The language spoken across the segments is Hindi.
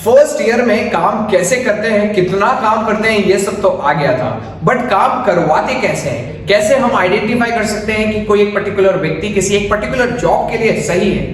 फर्स्ट ईयर में काम कैसे करते हैं, कितना काम करते हैं, ये सब तो आ गया था, बट काम करवाते कैसे हैं, कैसे हम आइडेंटिफाई कर सकते हैं कि कोई एक पर्टिकुलर व्यक्ति किसी एक पर्टिकुलर जॉब के लिए सही है,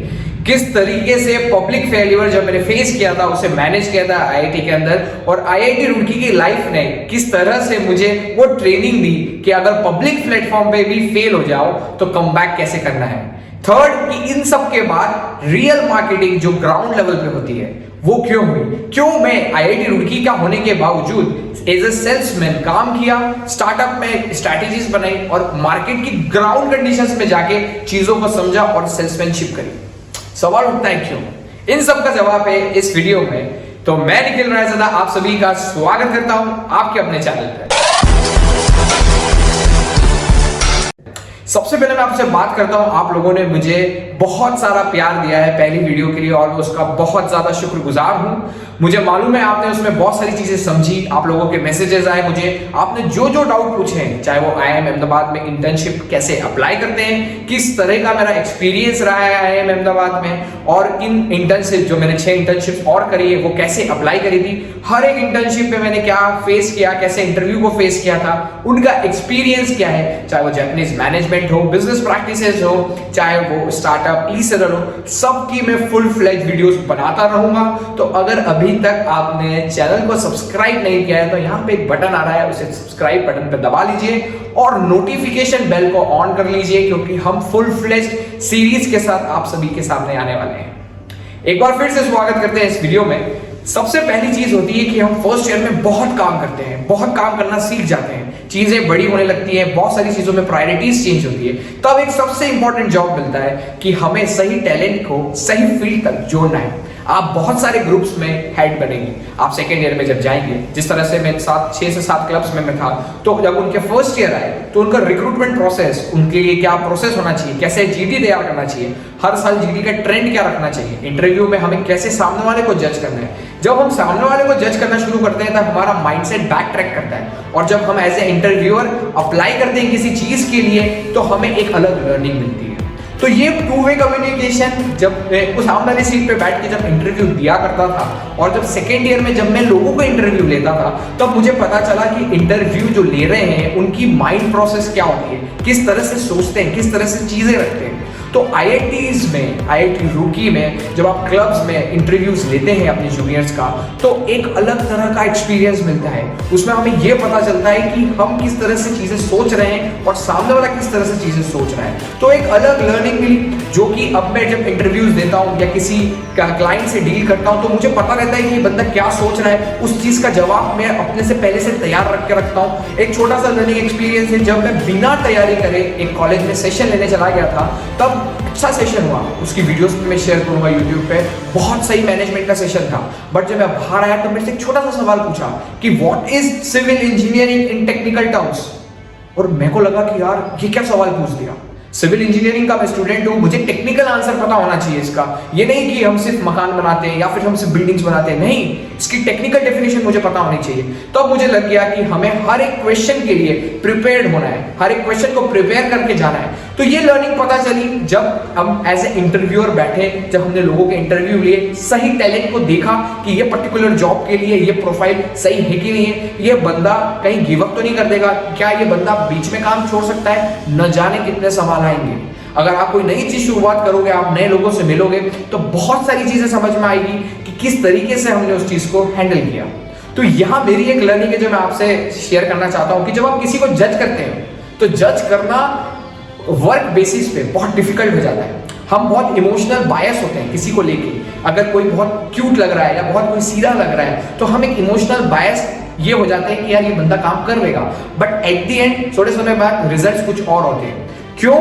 किस तरीके से पब्लिक फेल्यूर जब मैंने फेस किया था उसे मैनेज किया था आईआईटी के अंदर, और आईआईटी रुड़की की लाइफ ने किस तरह से मुझे वो ट्रेनिंग दी कि अगर पब्लिक प्लेटफॉर्म पे भी फेल हो जाओ तो कम बैक कैसे करना है। थर्ड, कि इन सब के बाद रियल मार्केटिंग जो ग्राउंड लेवल पे होती है वो क्यों हुई, क्यों मैं आईआईटी रुड़की का होने के बावजूद एज ए सेल्समैन काम किया, स्टार्टअप में स्ट्रैटेजीज बनाई और मार्केट की ग्राउंड कंडीशंस में जाके चीजों को समझा और सेल्समैनशिप करी। सवाल उठता है क्यों? इन सब का जवाब है इस वीडियो में। तो मैं निखिल रायज़ादा आप सभी का स्वागत करता हूं आपके अपने चैनल पे। सबसे पहले मैं आपसे बात करता हूं, आप लोगों ने मुझे बहुत सारा प्यार दिया है पहली वीडियो के लिए और मैं उसका बहुत ज्यादा शुक्रगुजार हूं। मुझे मालूम है आपने उसमें बहुत सारी चीजें समझी, आप लोगों के मैसेजेस आए मुझे, आपने जो जो डाउट पूछे हैं, चाहे वो आईआईएम अहमदाबाद में इंटर्नशिप कैसे अप्लाई करते हैं, किस तरह का मेरा एक्सपीरियंस रहा है आईआईएम अहमदाबाद में, और इन इंटर्नशिप जो मैंने 6 इंटर्नशिप और करी है वो कैसे अप्लाई करी थी, हर एक इंटर्नशिप में मैंने क्या फेस किया, कैसे इंटरव्यू को फेस किया था, उनका एक्सपीरियंस क्या है, चाहे वो जापानीज मैनेजमेंट हो, बिजनेस प्रैक्टिसेस हो, चाहे वो स्टार्टअप ई सेलर हो, सबकी मैं फुल फ्लेज वीडियोस बनाता रहूंगा। तो अगर अभी तक आपने चैनल को सब्सक्राइब नहीं किया है तो यहाँ पे एक बटन आ रहा है, उसे सब्सक्राइब बटन पे दबा लीजिए और नोटिफिकेशन बेल को ऑन कर लीजिए, क्योंकि हम फुल फ्लेज सीरीज के साथ आप सभी के सामने आने वाले हैं। एक बार फिर से स्वागत करते हैं इस वीडियो में। सबसे पहली चीज होती है कि हम फर्स्ट ईयर में बहुत काम करते हैं, बहुत काम करना सीख जाते हैं, चीजें बड़ी होने लगती हैं, बहुत सारी चीजों में प्रायोरिटीज चेंज होती है। तब एक सबसे इंपॉर्टेंट जॉब मिलता है कि हमें सही टैलेंट को सही फील्ड तक जोड़ना है। आप बहुत सारे ग्रुप्स में हेड बनेंगे, आप सेकेंड ईयर में जब जाएंगे, जिस तरह से मैं 6 से 7 क्लब्स में मैं था, तो जब उनके फर्स्ट ईयर आए तो उनका रिक्रूटमेंट प्रोसेस, उनके लिए क्या प्रोसेस होना चाहिए, कैसे जीडी तैयार करना चाहिए, हर साल जीडी का ट्रेंड क्या रखना चाहिए, इंटरव्यू में हमें कैसे सामने वाले को जज करना है। जब हम सामने वाले को जज करना शुरू करते हैं तब हमारा माइंडसेट बैक ट्रैक करता है, और जब हम एज ए इंटरव्यूअर अप्लाई करते हैं किसी चीज के लिए तो हमें एक अलग लर्निंग मिलती है। तो ये टू वे कम्युनिकेशन, जब मैं उस सामने वाली सीट पे बैठ के जब इंटरव्यू दिया करता था और जब सेकेंड ईयर में जब मैं लोगों को इंटरव्यू लेता था तब मुझे पता चला कि इंटरव्यू जो ले रहे हैं उनकी माइंड प्रोसेस क्या होती है, किस तरह से सोचते हैं, किस तरह से चीजें रखते हैं। तो आईआईटीज में, आईआईटी रुड़की में जब आप क्लब्स में इंटरव्यूज लेते हैं अपने जूनियर्स का तो एक अलग तरह का एक्सपीरियंस मिलता है। उसमें हमें यह पता चलता है कि हम किस तरह से चीजें सोच रहे हैं और सामने वाला किस तरह से चीजें सोच रहा है। तो एक अलग लर्निंग मिली, जो कि अब मैं जब इंटरव्यूज देता हूं या किसी क्लाइंट से डील करता हूं तो मुझे पता रहता है कि बंदा क्या सोच रहा है, उस चीज का जवाब मैं अपने से पहले से तैयार रख के रखता हूं। एक छोटा सा लर्निंग एक्सपीरियंस है, जब मैं बिना तैयारी करे एक कॉलेज में सेशन लेने चला गया था, तब अच्छा सेशन हुआ, उसकी वीडियोस भी मैं शेयर करूंगा यूट्यूब पे, बहुत सही मैनेजमेंट का सेशन था। बट जब मैं बाहर आया तो मेरे से एक छोटा सा सवाल पूछा कि what is civil engineering in technical terms, और मेरे को लगा कि यार ये क्या सवाल पूछ दिया। सिविल इंजीनियरिंग का मैं स्टूडेंट हूं, मुझे टेक्निकल आंसर पता होना चाहिए इसका। ये नहीं कि हम सिर्फ मकान बनाते हैं या फिर हम सिर्फ बिल्डिंग्स बनाते हैं, नहीं, इसकी टेक्निकल डेफिनेशन मुझे पता होनी चाहिए। तो अब मुझे लग गया कि हमें हर एक क्वेश्चन के लिए प्रिपेयर्ड होना है, हर एक क्वेश्चन को प्रिपेयर करके जाना है। तो ये लर्निंग पता चली जब हम एज ए इंटरव्यूअर बैठे, जब हमने लोगों के इंटरव्यू लिए, सही टैलेंट को देखा कि ये पर्टिकुलर जॉब के लिए ये प्रोफाइल सही है कि नहीं है, ये बंदा कहीं गिव अप तो नहीं कर देगा, क्या ये बंदा बीच में काम छोड़ सकता है, न जाने कितने सवाल आएंगे। अगर आप कोई नई चीज शुरुआत करोगे, आप नए लोगों से मिलोगे तो बहुत सारी चीजें समझ में आएगी कि किस तरीके से हमने उस चीज को हैंडल किया। तो यहाँ मेरी एक लर्निंग है जो मैं आपसे शेयर करना चाहता हूँ कि जब आप किसी को जज करते हैं तो जज करना वर्क बेसिस पे बहुत डिफिकल्ट हो जाता है। हम बहुत इमोशनल बायस होते हैं किसी को लेके, अगर कोई बहुत क्यूट लग रहा है या बहुत कोई सीधा लग रहा है तो हम एक इमोशनल बायस ये हो जाते हैं कि यार ये बंदा काम कर लेगा, बट एट द एंड थोड़े समय बाद रिजल्ट्स कुछ और होते हैं। क्यों?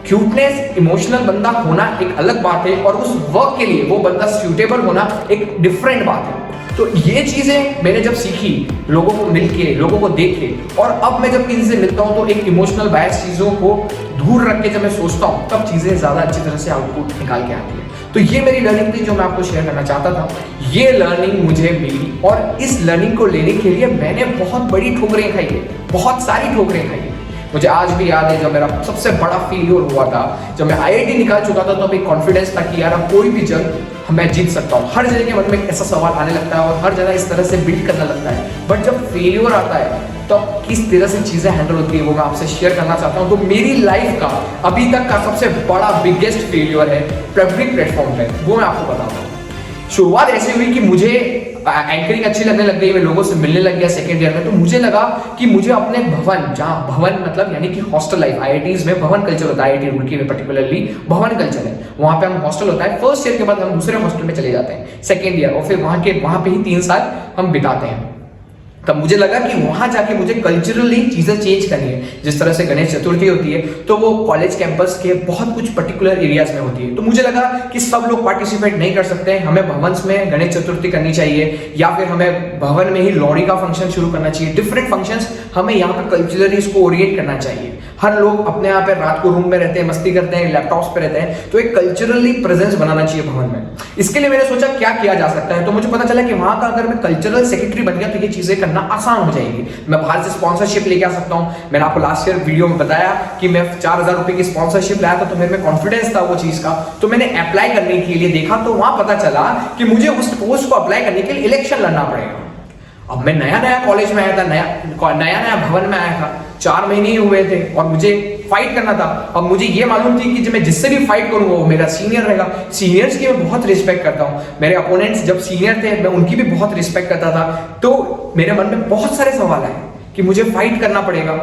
क्यूटनेस, इमोशनल बंदा होना एक अलग बात है और उस वर्क के लिए वो बंदा सूटेबल होना एक डिफरेंट बात है। तो ये चीजें मैंने जब सीखी, लोगों को मिलके, लोगों को देख के, और अब मैं जब किसी से मिलता हूं तो एक इमोशनल बायस चीजों को दूर रख के जब मैं सोचता हूं तब चीजें ज्यादा अच्छी तरह से आउटपुट निकाल के आती है। तो ये मेरी लर्निंग थी जो मैं आपको शेयर करना चाहता था। ये लर्निंग मुझे मिली और इस लर्निंग को लेने के लिए मैंने बहुत बड़ी ठोकरें खाई है, बहुत सारी ठोकरें खाई है। मुझे आज भी याद है जब मेरा सबसे बड़ा फेलियर हुआ था, जब मैं आईआईटी निकाल चुका था, तो अभी कॉन्फिडेंस था कि यार अब कोई भी जगह मैं जीत सकता हूँ। हर जगह के मन में एक ऐसा सवाल आने लगता है और हर जगह इस तरह से बिल्ड करना लगता है। बट जब फेलियर आता है तो किस तरह से चीज़ें हैंडल होती है वो मैं आपसे शेयर करना चाहता हूँ। तो मेरी लाइफ का अभी तक का सबसे बड़ा बिगेस्ट फेलियर है पब्लिक प्लेटफॉर्म पे, वो मैं आपको बताता हूँ। शुरुआत ऐसी हुई कि मुझे एंकरिंग अच्छी लगने लग गई, मैं लोगों से मिलने लग गया सेकेंड ईयर में। तो मुझे लगा कि मुझे अपने भवन, जहाँ भवन मतलब यानी कि हॉस्टल लाइफ, आईआईटीज में भवन कल्चर होता है, आईआईटी रुड़की में पर्टिकुलरली भवन कल्चर है, वहाँ पे हम हॉस्टल होता है। फर्स्ट ईयर के बाद हम दूसरे हॉस्टल में चले जाते हैं सेकेंड ईयर, और फिर वहाँ पे ही 3 साल हम बिताते हैं। तब मुझे लगा कि वहां जाके मुझे कल्चरली चीजें चेंज करनी है। जिस तरह से गणेश चतुर्थी होती है तो वो कॉलेज कैंपस के बहुत कुछ पर्टिकुलर एरियाज में होती है। तो मुझे लगा कि सब लोग पार्टिसिपेट नहीं कर सकते, हमें भवन में गणेश चतुर्थी करनी चाहिए, या फिर हमें भवन में ही लोहड़ी का फंक्शन शुरू करना चाहिए। डिफरेंट फंक्शंस हमें यहाँ पे कल्चरली इसको ओरिएंट करना चाहिए। हर लोग अपने यहाँ पे रात को रूम में रहते हैं, मस्ती करते हैं, लैपटॉप्स पे रहते हैं, तो एक कल्चरली प्रेजेंस बनाना चाहिए भवन में। इसके लिए मैंने सोचा क्या किया जा सकता है। तो मुझे पता चला कि वहां का अगर मैं कल्चरल सेक्रेटरी बन गया तो ये चीजें करना आसान हो जाएगी। मैं बाहर से स्पॉन्सरशिप लेके आ सकता हूं। मैंने आपको लास्ट ईयर वीडियो में बताया कि मैं 4000 रुपए की स्पॉन्सरशिप लाया था, तो मेरे में कॉन्फिडेंस था वो चीज का। तो मैंने अप्लाई करने के लिए देखा, तो वहां पता चला कि मुझे उस पोस्ट को अप्लाई करने के लिए इलेक्शन लड़ना पड़ेगा। अब मैं नया कॉलेज में आया था, नया भवन में आया था, 4 महीने ही हुए थे और मुझे फाइट करना था। अब मुझे ये मालूम थी कि जब मैं जिससे भी फाइट करूंगा वो मेरा सीनियर रहेगा। सीनियर्स की मैं बहुत रिस्पेक्ट करता हूँ, मेरे अपोनेंट्स जब सीनियर थे मैं उनकी भी बहुत रिस्पेक्ट करता था। तो मेरे मन में बहुत सारे सवाल आए कि मुझे फाइट करना पड़ेगा।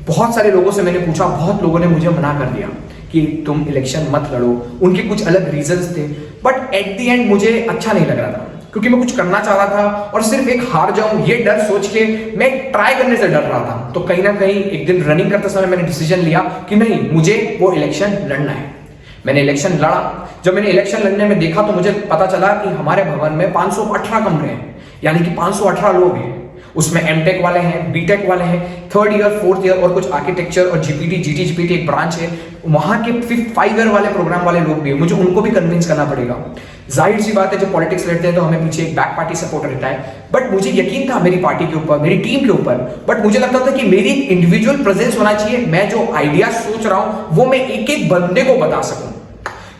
बहुत सारे लोगों से मैंने पूछा, बहुत लोगों ने मुझे मना कर दिया कि तुम इलेक्शन मत लड़ो, उनके कुछ अलग रीजंस थे। बट एट द एंड मुझे अच्छा नहीं लग रहा था, क्योंकि मैं कुछ करना चाह रहा था और सिर्फ एक हार जाऊं ये डर सोच के मैं ट्राई करने से डर रहा था। तो कहीं ना कहीं एक दिन रनिंग करते समय मैंने डिसीजन लिया कि नहीं, मुझे वो इलेक्शन लड़ना है। मैंने इलेक्शन लड़ा। जब मैंने इलेक्शन लड़ने में देखा तो मुझे पता चला कि हमारे भवन में 518 कमरे हैं, यानी कि 518 लोग हैं। उसमें एमटेक वाले हैं, बीटेक वाले हैं, 3rd ईयर 4th ईयर और कुछ आर्किटेक्चर और जीपीटी जीटीजीपीटी एक ब्रांच है, वहां के 5 ईयर वाले प्रोग्राम वाले लोग भी हैं। मुझे उनको भी कन्विंस करना पड़ेगा। जाहिर सी बात है, जब पॉलिटिक्स लड़ते हैं तो हमें पीछे एक बैक पार्टी सपोर्ट रहता है। बट मुझे यकीन था मेरी पार्टी के ऊपर, मेरी टीम के ऊपर। बट मुझे लगता था कि मेरी इंडिविजुअल प्रेजेंस होना चाहिए। मैं जो आइडिया सोच रहा हूं वो मैं एक एक बंदे को बता सकूं।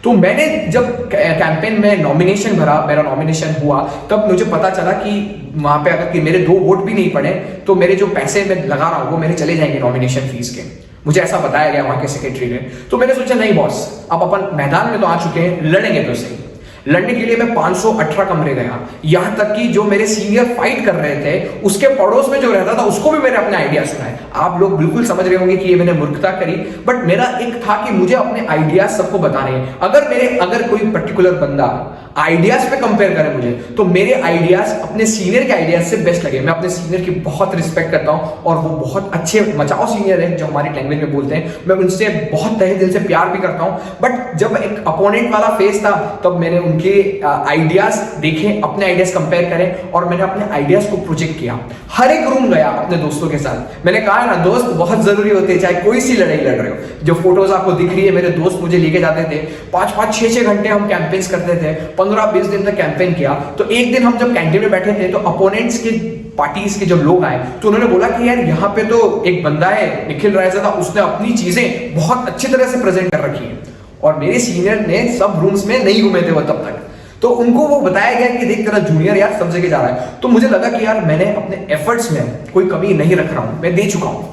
तो मैंने जब कैंपेन में नॉमिनेशन भरा, मेरा नॉमिनेशन हुआ, तब मुझे पता चला कि वहां पे अगर कि मेरे 2 वोट भी नहीं पड़े तो मेरे जो पैसे मैं लगा रहा हूं वो मेरे चले जाएंगे नॉमिनेशन फीस के। मुझे ऐसा बताया गया वहां के सेक्रेटरी ने। तो मैंने सोचा नहीं बॉस, अब अपन मैदान में तो आ चुके हैं, लड़ेंगे तो सही। लड़ने के लिए मैं 518 कमरे गया। यहां तक कि जो मेरे सीनियर फाइट कर रहे थे उसके पड़ोस में जो रहता था उसको भी मैंने अपने आइडिया सुनाए। आप लोग बिल्कुल समझ रहे होंगे कि ये मैंने मूर्खता करी, बट मेरा एक था कि मुझे अपने आइडियाज सबको बताने हैं। अगर कोई पर्टिकुलर बंदा आइडियाज पे कंपेयर करे मुझे, तो मेरे आइडियाज अपने सीनियर के आइडियाज से बेस्ट लगे। मैं अपने सीनियर की बहुत रिस्पेक्ट करता हूं और वो बहुत अच्छे मचाओ सीनियर है जो हमारी लैंग्वेज में बोलते हैं। मैं उनसे बहुत तहे दिल से प्यार भी करता हूं। बट जब एक अपोनेंट वाला फेस था तब मैंने उनके आइडियाज देखे, अपने आइडियाज कंपेयर करें और मैंने अपने आइडियाज को प्रोजेक्ट किया। हर एक रूम गया अपने दोस्तों के साथ। मैंने कहा ना, दोस्त बहुत जरूरी होते हैं, चाहे कोई सी लड़ाई लड़ रहे हो। जो फोटोज आपको दिख रही है, मेरे दोस्त मुझे लेके जाते थे। 5-5, 6-6 घंटे हम कैंपेन्स करते थे, 15-20 दिन तक कैंपेन किया। तो एक दिन हम जब कैंटीन में बैठे थे तो अपोनेंट्स के पार्टीज के जो लोग आए तो उन्होंने बोला कि यार यहाँ पे तो एक बंदा है निखिल रायजादा, उसने अपनी चीजें बहुत अच्छी तरह से प्रेजेंट कर रखी है। और मेरे सीनियर ने सब रूम्स में नहीं घूमे थे वो तब तक, तो उनको वो बताया गया कि देख तेरा जूनियर यार सब जगह जा रहा है। तो मुझे लगा कि यार मैंने अपने एफर्ट्स में कोई कमी नहीं रख रहा हूं, मैं दे चुका हूं।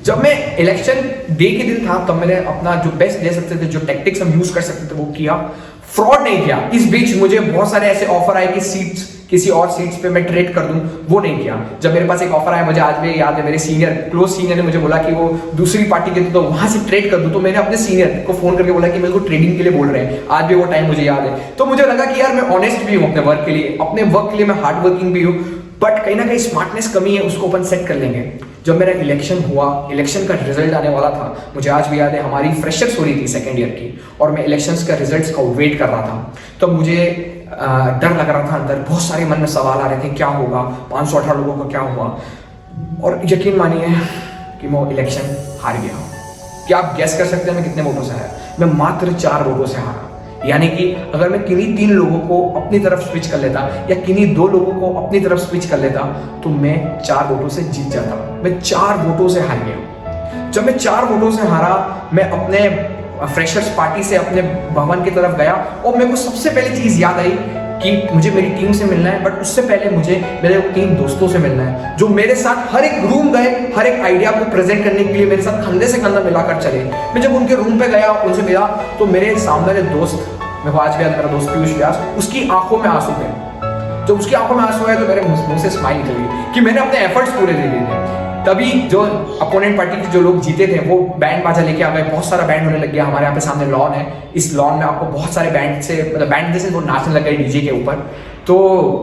जब मैं इलेक्शन डे के दिन था तब मैंने अपना जो बेस्ट दे सकते थे, जो टेक्टिक्स हम यूज कर सकते थे वो किया। फ्रॉड नहीं किया। इस बीच मुझे बहुत सारे ऐसे ऑफर आए कि सीट्स किसी और सीट्स पे मैं ट्रेड कर दूं, वो नहीं किया। जब मेरे पास एक ऑफर आया, मुझे आज भी याद है, मेरे सीनियर क्लोज सीनियर ने मुझे बोला कि वो दूसरी पार्टी के तो वहां से ट्रेड कर दूं, तो मैंने अपने सीनियर को फोन करके बोला कि मेरे को ट्रेडिंग के लिए बोल रहे हैं। आज भी वो टाइम मुझे याद है। तो मुझे लगा कि यार मैं ऑनेस्ट भी हूं अपने वर्क के लिए, अपने वर्क के लिए मैं हार्ड वर्किंग भी हूं, बट कहीं ना कहीं स्मार्टनेस कमी है, उसको अपन सेट कर लेंगे। जब मेरा इलेक्शन हुआ, इलेक्शन का रिजल्ट आने वाला था, मुझे आज भी याद है हमारी फ्रेशर्स हो रही थी सेकेंड ईयर की, और मैं इलेक्शंस का रिजल्ट्स का वेट कर रहा था। तो मुझे डर लग रहा था अंदर, बहुत सारे मन में सवाल आ रहे थे, क्या होगा, 518 लोगों का क्या हुआ। और यकीन मानिए कि मैं इलेक्शन हार गया। क्या आप गैस कर सकते हैं मैं कितने वोटों से हारा? मैं मात्र 4 वोटों से हारा। यानी कि अगर मैं किन्हीं 3 लोगों को अपनी तरफ स्विच कर लेता या किन्हीं 2 लोगों को अपनी तरफ स्विच कर लेता तो मैं 4 वोटों से जीत जाता। मैं 4 वोटों से हार गया। जब मैं 4 वोटों से हारा, मैं अपने फ्रेशर्स पार्टी से अपने भवन की तरफ गया और मेरे को सबसे पहली चीज याद आई कि मुझे मेरी टीम से मिलना है, बट उससे पहले मुझे मेरे 3 दोस्तों से मिलना है जो मेरे साथ हर एक रूम गए, हर एक आइडिया को प्रेजेंट करने के लिए मेरे साथ कंधे से कंधा मिलाकर चले। मैं जब उनके रूम पे गया, उनसे मिला, तो मेरे सामने वाले दोस्त, मेरे को आज भी याद, मेरा दोस्त पीयूष व्यास, उसकी आंखों में आंसू थे। जब उसकी आंखों में आंसू आए तो मेरे मुंह से स्माइल निकल गई कि मैंने अपने एफर्ट्स पूरे दे दिए थे। तभी जो अपोनेंट पार्टी के जो लोग जीते थे वो बैंड बाजा लेके आ गए, बहुत सारा बैंड होने लग गया। हमारे यहाँ पे सामने लॉन है, इस लॉन में आपको बहुत सारे बैंड से, मतलब बैंड से वो नाचने लग गए डीजे के ऊपर। तो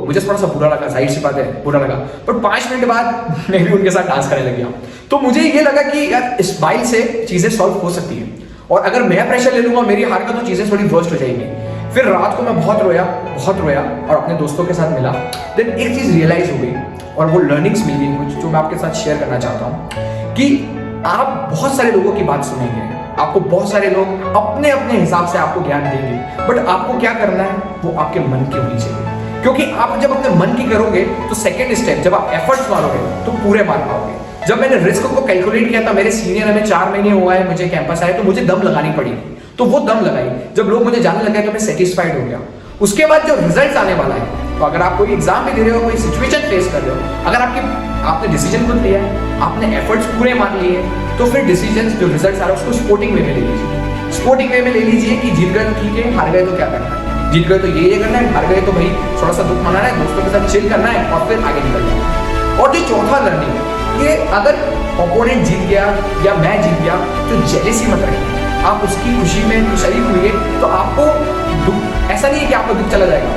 मुझे थोड़ा सा बुरा लगा, जाहिर सी बात है बुरा लगा, पर 5 मिनट बाद मैं भी उनके साथ डांस करने लग गया। तो मुझे ये लगा कि यार स्माइल से चीजें सॉल्व हो सकती है, और अगर मैं प्रेशर ले लूंगा मेरी हार का तो चीजें थोड़ी वर्स्ट हो जाएंगी। फिर रात को मैं बहुत रोया और अपने दोस्तों के साथ मिला। देन एक चीज रियलाइज हो गई और वो लर्निंग्स मिल गई कुछ, जो मैं आपके साथ शेयर करना चाहता हूँ कि आप बहुत सारे लोगों की बात सुनेंगे, आपको बहुत सारे लोग अपने अपने हिसाब से आपको ज्ञान देंगे, बट आपको क्या करना है वो आपके मन की होनी चाहिए। क्योंकि आप जब अपने मन की करोगे तो सेकेंड स्टेप, जब आप एफर्ट्स मारोगे तो पूरे मार पाओगे। जब मैंने रिस्क को कैलकुलेट किया था, मेरे सीनियर में 4 महीने हुआ है मुझे कैंपस आए, तो मुझे दम लगानी पड़ी, तो वो दम लगाई। जब लोग मुझे जानने लगे तो मैं सेटिस्फाइड हो गया। उसके बाद जो रिजल्ट आने वाला है, तो अगर आप कोई एग्जाम भी दे रहे हो, कोई सिचुएशन फेस कर रहे हो, अगर आपने डिसीजन खुद लिया है, आपने एफर्ट्स पूरे मान लिए, तो फिर डिसीजन जो रिजल्ट आ रहा है उसको स्पोर्टिंग वे में ले लीजिए। स्पोर्टिंग वे में ले लीजिए कि जीत गए तो ठीक है, हार गए तो क्या करना है, जीत गए तो ये करना है, हार गए तो भाई थोड़ा सा दुख मनाना है, दोस्तों के साथ चिल करना है और फिर आगे निकल जाना है। और जो चौथा लर्निंग है कि अगर ओपोनेंट जीत गया या मैं जीत गया तो जेलेसी मत रखिए, आप उसकी खुशी में शरीक हुए तो आपको दुख, ऐसा नहीं है कि आपको दुख चला जाएगा,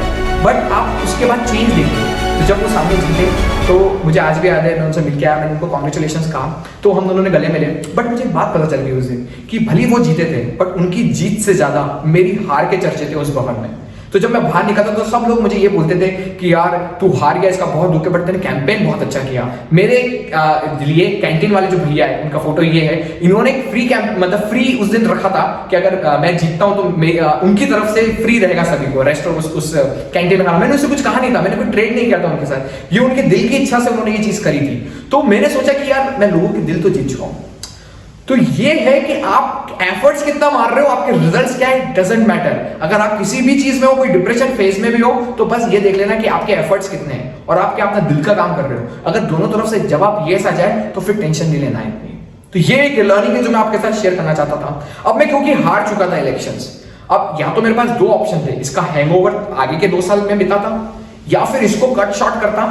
बट आप उसके बाद चेंज देखिए। तो जब वो सामने जीते तो मुझे आज भी याद है, मैं उनसे मिल के आया, मैंने उनको कॉन्ग्रेचुलेशंस कहा, तो हम दोनों ने गले मिले। बट मुझे एक बात पता चल गई उस दिन कि भले वो जीते थे, बट उनकी जीत से ज्यादा मेरी हार के चर्चे थे उस भवन में। तो जब मैं बाहर निकलता तो सब लोग मुझे ये बोलते थे कि यार तू हार गया, इसका बहुत दुख है, बट तेने कैंपेन बहुत अच्छा किया। मेरे लिए कैंटीन वाले जो भैया है, उनका फोटो ये है, इन्होंने फ्री कैंप, मतलब फ्री उस दिन रखा था कि अगर मैं जीतता हूं तो उनकी तरफ से फ्री रहेगा सभी को रेस्टोरेंट उस कैंटीन में खाना। मैंने उससे कुछ कहा नहीं था, मैंने कोई ट्रेड नहीं किया था उनके साथ, ये उनके दिल की इच्छा से उन्होंने ये चीज करी थी। तो मैंने सोचा कि यार मैं लोगों के दिल तो जीत चुका हूं। तो ये है कि आप एफर्ट्स कितना मार रहे हो, आपके रिजल्ट्स क्या है, डजंट मैटर। अगर आप किसी भी चीज में हो, कोई डिप्रेशन फेज में भी हो, तो बस ये देख लेना कि आपके एफर्ट्स कितने हैं और आप क्या अपना दिल का काम कर रहे हो। अगर दोनों तरफ से जवाब यस आ जाए तो फिर टेंशन नहीं लेना है इतनी। तो ये एक लर्निंग है जो मैं आपके साथ शेयर करना चाहता था। अब मैं क्योंकि हार चुका था इलेक्शंस, अब या तो मेरे पास 2 ऑप्शन थे, इसका हैंगओवर आगे के 2 साल में बिताता या फिर इसको कट शॉर्ट करता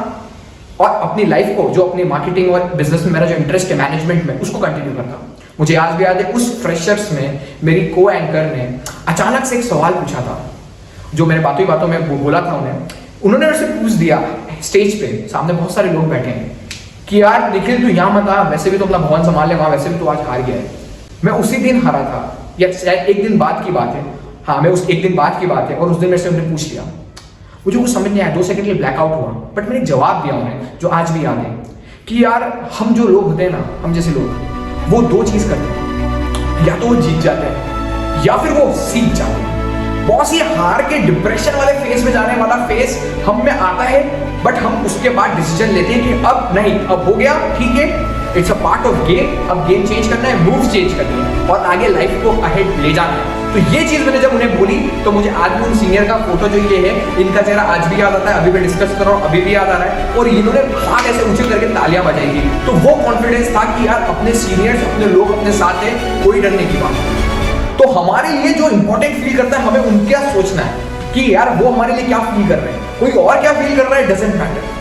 और अपनी लाइफ को, जो अपनी मार्केटिंग और बिजनेस में मेरा जो इंटरेस्ट है मैनेजमेंट में, उसको कंटिन्यू करता। मुझे आज भी याद है उस फ्रेशर्स में मेरी को एंकर ने अचानक से एक सवाल पूछा था, जो मैंने बातों ही बातों में बोला था उन्होंने मेरे से पूछ दिया स्टेज पे, सामने बहुत सारे लोग बैठे हैं, कि यार निखिल तू यहाँ मत आ, वैसे भी तो अपना भवन संभाल ले, वहां वैसे भी तो आज हार गया है। मैं उसी दिन हारा था, या शायद एक दिन बाद की बात है, हाँ मैं उस एक दिन बाद की बात है, और उस दिन मेरे से उन्होंने पूछ लिया। मुझे कुछ समझ नहीं आया, 2 सेकंड के लिए ब्लैकआउट हुआ, बट मैंने जवाब दिया उन्हें, जो आज भी याद है, कि यार हम जो लोग होते हैं ना, हम जैसे लोग, वो 2 चीज करते हैं, या तो वो जीत जाते हैं या फिर वो सीख जाते हैं। बॉस ये हार के डिप्रेशन वाले फेज में जाने वाला फेज हम में आता है, बट हम उसके बाद डिसीजन लेते हैं कि अब नहीं, अब हो गया, ठीक है, it's a part of game, अब गेम चेंज करना है, मूव चेंज करनी है और आगे लाइफ को अहेड ले जाना है। तो ये चीज मैंने जब उन्हें बोली तो मुझे आज भी उन सीनियर का फोटो जो ये है, इनका चेहरा आज भी याद आता है, अभी मैं डिस्कस कर रहा हूँ अभी भी याद आ रहा है, और इन्होंने हाथ ऐसे ऊंचे करके तालियां बजाई थी। तो वो कॉन्फिडेंस था कि यार अपने सीनियर्स, अपने लोग अपने साथ है, कोई डरने की बात नहीं। तो हमारे लिए जो इंपॉर्टेंट फील करता है, हमें उनका सोचना है कि यार वो हमारे लिए क्या फील कर रहे हैं, कोई और क्या फील कर रहा है, डजंट मैटर।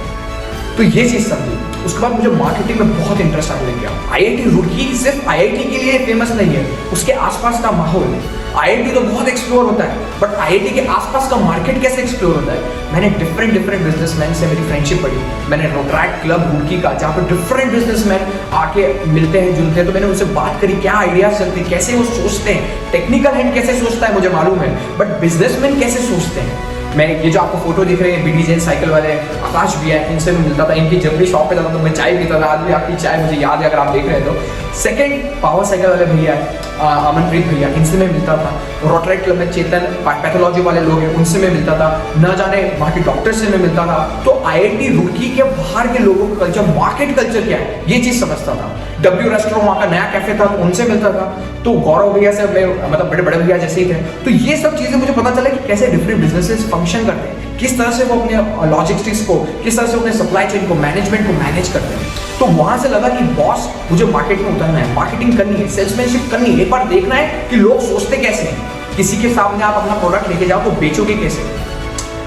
तो ये चीज समझी। उसके बाद मुझे मार्केटिंग में बहुत इंटरेस्ट आने लग गया। आईआईटी रुड़की सिर्फ आईआईटी के लिए फेमस नहीं है, उसके आसपास का माहौल। आईआईटी तो बहुत एक्सप्लोर होता है, बट आईआईटी के आसपास का मार्केट कैसे एक्सप्लोर होता है। मैंने डिफरेंट बिजनेसमैन से मेरी फ्रेंडशिप पड़ी। मैंने रोट्रैक्ट क्लब रुड़की का, जहाँ पर डिफरेंट बिजनेसमैन आके मिलते हैं, जुलते हैं, तो मैंने उनसे बात करी, क्या आइडियाज चलते हैं, कैसे वो सोचते हैं। टेक्निकल हैंड कैसे सोचता है मुझे मालूम है, बट बिजनेसमैन कैसे सोचते हैं। मैं ये जो आपको फोटो दिख रहे हैं बीडी जेन साइकिल वाले, आकाश भी है, इनसे मैं मिलता था। इनकी जब भी शॉप पे जाता तो मैं चाय पीता था, आज भी आपकी चाय मुझे याद है अगर आप देख रहे हैं तो। सेकंड पावर साइकिल वाले भैया अमनप्रीत भैया, इनसे मैं मिलता था। रोटराइट क्लब में चेतन पैथोलॉजी वाले लोग हैं, उनसे मैं मिलता था। न जाने वहाँ के डॉक्टर से मैं मिलता था। तो IIT रुड़की के बाहर के लोगों का कल्चर, मार्केट कल्चर क्या है, ये चीज समझता था। W रेस्टोरेंट वहाँ का नया कैफे था, उनसे मिलता था। तो गौरव भैया से मैं मतलब बड़े बड़े भैया जैसे ही थे। तो ये सब चीजें मुझे पता चला कि कैसे डिफरेंट बिजनेसेस फंक्शन करते हैं, किस तरह से वो अपने लॉजिस्टिक्स को, किस तरह से अपने सप्लाई चेन को, मैनेजमेंट को मैनेज करते हैं। तो वहां से लगा कि बॉस मुझे मार्केट में उतरना है, मार्केटिंग करनी है, सेल्समैनशिप करनी है, एक बार देखना है कि लोग सोचते कैसे हैं। किसी के सामने आप अपना प्रोडक्ट लेके जाओ तो बेचोगे कैसे।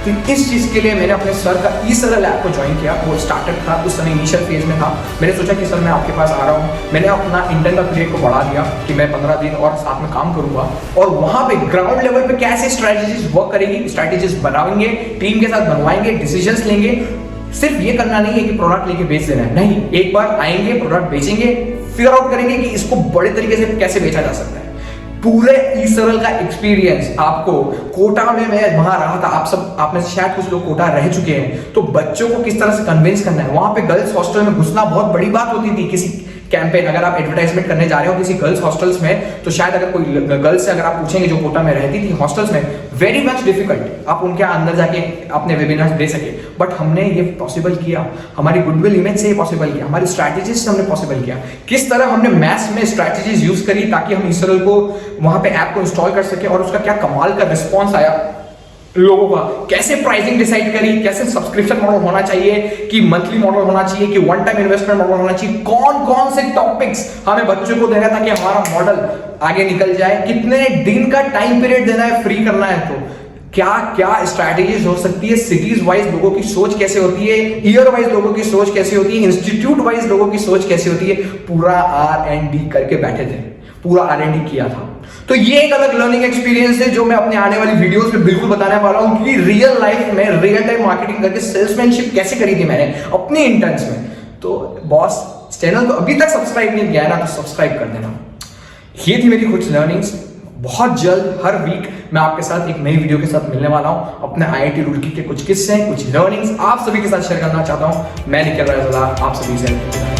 तो इस चीज के लिए मैंने अपने सर का ई-सरल ऐप को ज्वाइन किया। वो स्टार्टअप था, उस समय इनिशियल फेज में था। मैंने सोचा कि सर मैं आपके पास आ रहा हूँ। मैंने अपना इंटर्न का पीरियड को बढ़ा दिया कि मैं 15 दिन और साथ में काम करूंगा, और वहां पे ग्राउंड लेवल पे कैसे स्ट्रेटेजीज वर्क करेगी, स्ट्रेटेजीज बनाएंगे, टीम के साथ बनवाएंगे, डिसीजंस लेंगे। सिर्फ ये करना नहीं है कि प्रोडक्ट लेके बेच देना है, नहीं, एक बार आएंगे, प्रोडक्ट बेचेंगे, फिगर आउट करेंगे कि इसको बड़े तरीके से कैसे बेचा जा सकता है। पूरे ई-सरल का एक्सपीरियंस आपको, कोटा में मैं वहां रहा था, आप में से शायद कुछ लोग कोटा रह चुके हैं। तो बच्चों को किस तरह से कन्विंस करना है, वहां पे गर्ल्स हॉस्टल में घुसना बहुत बड़ी बात होती थी। किसी कैंपेन अगर आप एडवर्टाइजमेंट करने जा रहे हो किसी गर्ल्स हॉस्टल्स में, तो शायद अगर कोई गर्ल्स से अगर आप पूछेंगे जो कोटा में रहती थी हॉस्टल्स में, वेरी मच डिफिकल्ट आप उनके अंदर जाके अपने वेबिनार दे सके। बट हमने ये पॉसिबल किया, हमारी गुडविल इमेज से ये पॉसिबल किया, हमारी स्ट्रैटेजीज से हमने पॉसिबल किया। किस तरह हमने मैथ्स में स्ट्रैटेजीज यूज करी ताकि हम ई-सरल को वहां पे ऐप को इंस्टॉल कर सके, और उसका क्या कमाल का रिस्पॉन्स आया लोगों का। कैसे प्राइसिंग डिसाइड करी, कैसे सब्सक्रिप्शन मॉडल होना चाहिए, कि मंथली मॉडल होना चाहिए, कि वन टाइम इन्वेस्टमेंट मॉडल होना चाहिए, कौन कौन से टॉपिक्स हमें बच्चों को देना ताकि हमारा मॉडल आगे निकल जाए, कितने दिन का टाइम पीरियड देना है, फ्री करना है, तो क्या क्या स्ट्रैटेजीज हो सकती है, सिटीज वाइज लोगों की सोच कैसे होती है, ईयर वाइज लोगों की सोच कैसी होती है, इंस्टीट्यूट वाइज लोगों की सोच कैसी होती है। पूरा R&D करके बैठे थे, पूरा R&D किया था। तो ये एक अलग लर्निंग एक्सपीरियंस है जो मैं अपने आने वाली वीडियोस में बिल्कुल बताने वाला हूं कि रियल लाइफ में रियल टाइम मार्केटिंग करके सेल्समैनशिप कैसे करी थी मैंने अपने इंटर्न्स में। तो बॉस चैनल को अभी तक सब्सक्राइब नहीं किया है ना, तो सब्सक्राइब कर देना। ये थी मेरी कुछ लर्निंग्स। बहुत जल्द हर वीक मैं आपके साथ एक नई वीडियो के साथ मिलने वाला हूं। अपने IIT रुड़की के कुछ किस्से, कुछ लर्निंग्स आप सभी के साथ शेयर करना चाहता हूं। मैं निखिल रायज़ादा आप सभी से